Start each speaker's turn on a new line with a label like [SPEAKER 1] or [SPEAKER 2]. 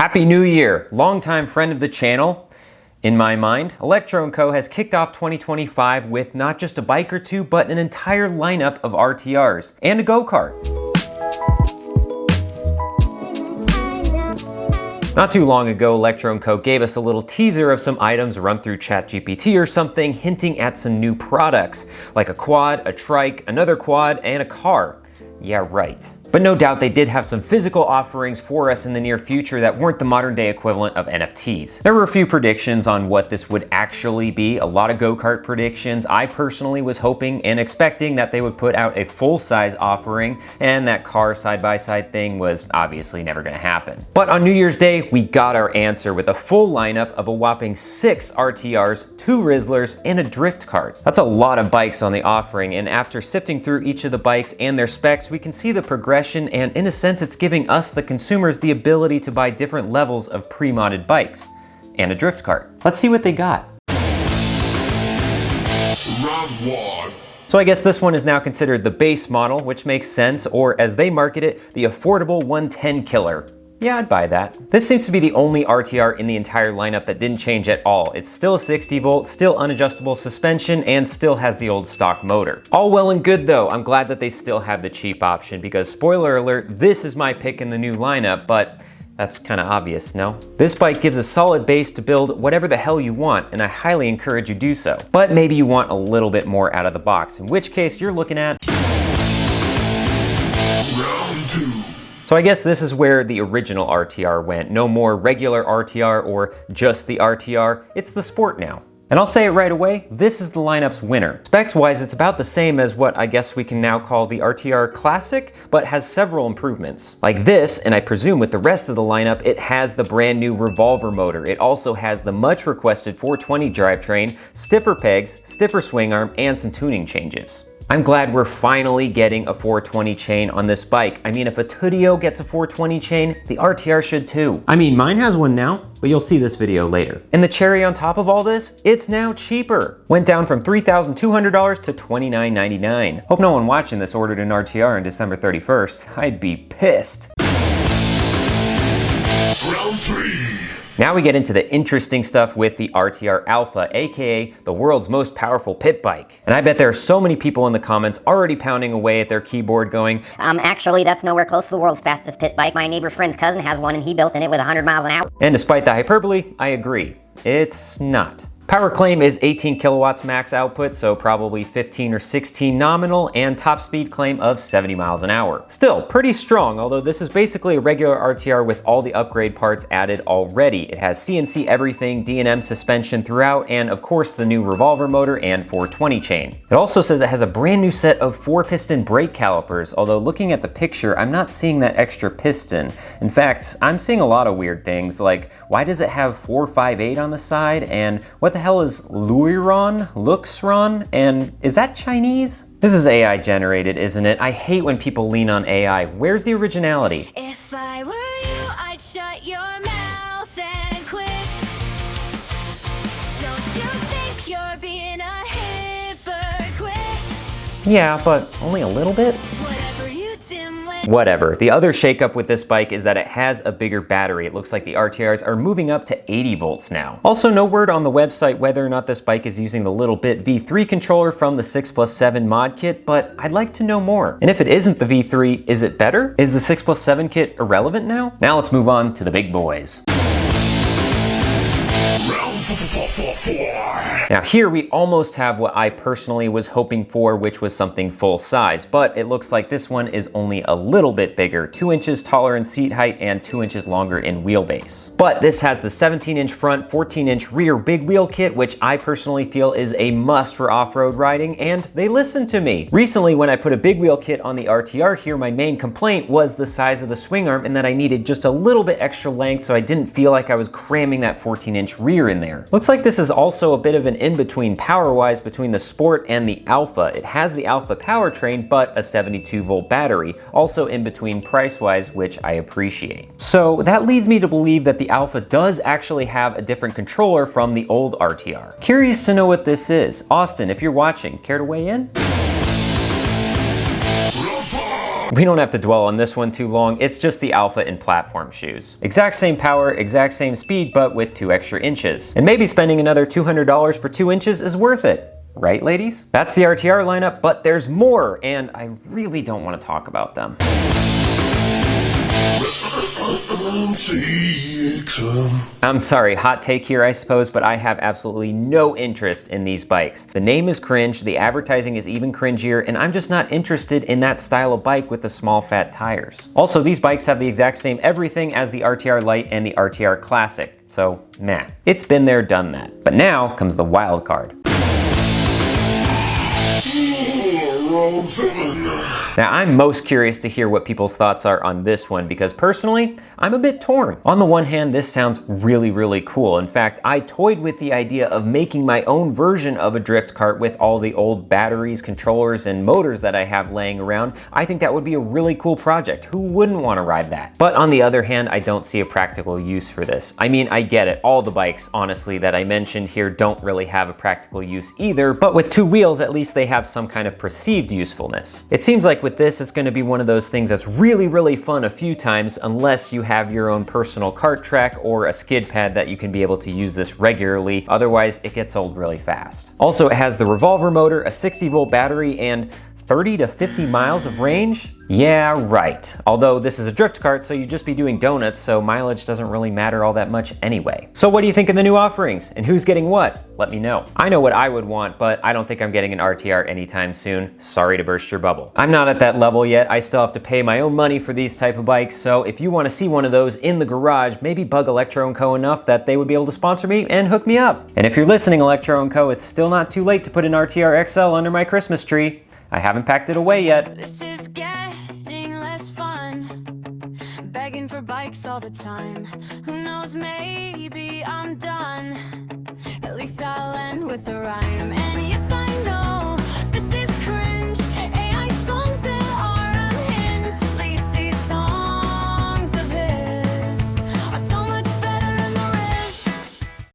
[SPEAKER 1] Happy New Year! Longtime friend of the channel, in my mind, Electro Co has kicked off 2025 with not just a bike or two, but an entire lineup of RTRs and a go-kart. Not too long ago, Electro Co gave us a little teaser of some items run through ChatGPT or something, hinting at some new products, like a quad, a trike, another quad, and a car. Yeah, right. But no doubt they did have some physical offerings for us in the near future that weren't the modern day equivalent of NFTs. There were a few predictions on what this would actually be, a lot of go-kart predictions. I personally was hoping and expecting that they would put out a full-size offering, and that car side-by-side thing was obviously never gonna happen. But on New Year's Day, we got our answer with a full lineup of a whopping 6 RTRs, 2 Rizzlers, and a drift kart. That's a lot of bikes on the offering, and after sifting through each of the bikes and their specs, we can see the progression, and in a sense it's giving us, the consumers, the ability to buy different levels of pre-modded bikes and a drift kart. Let's see what they got. Round 1. So I guess this one is now considered the base model, which makes sense, or as they market it, the affordable 110 killer. Yeah, I'd buy that. This seems to be the only RTR in the entire lineup that didn't change at all. It's still a 60 volt, still unadjustable suspension, and still has the old stock motor. All well and good though. I'm glad that they still have the cheap option because, spoiler alert, this is my pick in the new lineup, but that's kind of obvious, no? This bike gives a solid base to build whatever the hell you want, and I highly encourage you do so. But maybe you want a little bit more out of the box, in which case you're looking at Round 2. So I guess this is where the original RTR went. No more regular RTR or just the RTR, it's the Sport now. And I'll say it right away, this is the lineup's winner. Specs-wise, it's about the same as what I guess we can now call the RTR Classic, but has several improvements. Like this, and I presume with the rest of the lineup, it has the brand new revolver motor. It also has the much requested 420 drivetrain, stiffer pegs, stiffer swing arm, and some tuning changes. I'm glad we're finally getting a 420 chain on this bike. I mean, if a Tudio gets a 420 chain, the RTR should too. I mean, mine has one now, but you'll see this video later. And the cherry on top of all this, it's now cheaper. Went down from $3,200 to $2,999. Hope no one watching this ordered an RTR on December 31st. I'd be pissed. Round 3. Now we get into the interesting stuff with the RTR Alpha, aka the world's most powerful pit bike. And I bet there are so many people in the comments already pounding away at their keyboard going,
[SPEAKER 2] actually that's nowhere close to the world's fastest pit bike. My neighbor's friend's cousin has one and he built and it was 100 miles an hour.
[SPEAKER 1] And despite the hyperbole, I agree. It's not. Power claim is 18 kilowatts max output, so probably 15 or 16 nominal, and top speed claim of 70 miles an hour. Still pretty strong, although this is basically a regular RTR with all the upgrade parts added already. It has CNC everything, D&M suspension throughout, and of course the new revolver motor and 420 chain. It also says it has a brand new set of 4-piston brake calipers, although looking at the picture, I'm not seeing that extra piston. In fact, I'm seeing a lot of weird things, like why does it have 458 on the side, and what the hell is Luxron, and is that Chinese? This is AI generated, isn't it? I hate when people lean on AI. Where's the originality?
[SPEAKER 3] If I were you, I'd shut your mouth and quit. Don't you think you're being a hypocrite?
[SPEAKER 1] Yeah, but only a little bit?
[SPEAKER 3] Whatever you dimly.
[SPEAKER 1] Whatever. The other shakeup with this bike is that it has a bigger battery. It looks like the RTRs are moving up to 80 volts now. Also, no word on the website whether or not this bike is using the little bit V3 controller from the 6+7 mod kit, but I'd like to know more. And if it isn't the V3, is it better? Is the 6+7 kit irrelevant now? Now let's move on to the big boys. Now here we almost have what I personally was hoping for, which was something full size, but it looks like this one is only a little bit bigger, 2 inches taller in seat height and 2 inches longer in wheelbase. But this has the 17-inch front, 14-inch rear big wheel kit, which I personally feel is a must for off-road riding, and they listened to me. Recently, when I put a big wheel kit on the RTR here, my main complaint was the size of the swing arm and that I needed just a little bit extra length so I didn't feel like I was cramming that 14-inch rear in there. Looks like this is also a bit of an in-between power-wise between the Sport and the Alpha. It has the Alpha powertrain, but a 72-volt battery, also in between price-wise, which I appreciate. So that leads me to believe that the Alpha does actually have a different controller from the old RTR. Curious to know what this is. Austin, if you're watching, care to weigh in? We don't have to dwell on this one too long. It's just the Alpha in platform shoes. Exact same power, exact same speed, but with 2 extra inches. And maybe spending another $200 for 2 inches is worth it. Right, ladies? That's the RTR lineup, but there's more, and I really don't want to talk about them. I'm sorry, hot take here I suppose, but I have absolutely no interest in these bikes. The name is cringe, the advertising is even cringier, and I'm just not interested in that style of bike with the small fat tires. Also, these bikes have the exact same everything as the RTR Lite and the RTR Classic, so meh. It's been there, done that. But now comes the wild card. Now, I'm most curious to hear what people's thoughts are on this one because personally, I'm a bit torn. On the one hand, this sounds really, really cool. In fact, I toyed with the idea of making my own version of a drift kart with all the old batteries, controllers, and motors that I have laying around. I think that would be a really cool project. Who wouldn't want to ride that? But on the other hand, I don't see a practical use for this. I mean, I get it. All the bikes, honestly, that I mentioned here don't really have a practical use either, but with 2 wheels, at least they have some kind of perceived usefulness. It seems like with this, it's going to be one of those things that's really, really fun a few times unless you have your own personal kart track or a skid pad that you can be able to use this regularly. Otherwise, it gets old really fast. Also, it has the revolver motor, a 60-volt battery, and 30 to 50 miles of range? Yeah, right. Although this is a drift kart, so you'd just be doing donuts, so mileage doesn't really matter all that much anyway. So what do you think of the new offerings? And who's getting what? Let me know. I know what I would want, but I don't think I'm getting an RTR anytime soon. Sorry to burst your bubble. I'm not at that level yet. I still have to pay my own money for these type of bikes, so if you want to see one of those in the garage, maybe bug Electro Co enough that they would be able to sponsor me and hook me up. And if you're listening, Electro Co, it's still not too late to put an RTR XL under my Christmas tree. I haven't packed it away yet.
[SPEAKER 3] This is getting less fun, begging for bikes all the time. Who knows, maybe I'm done. At least I'll end with a rhyme. And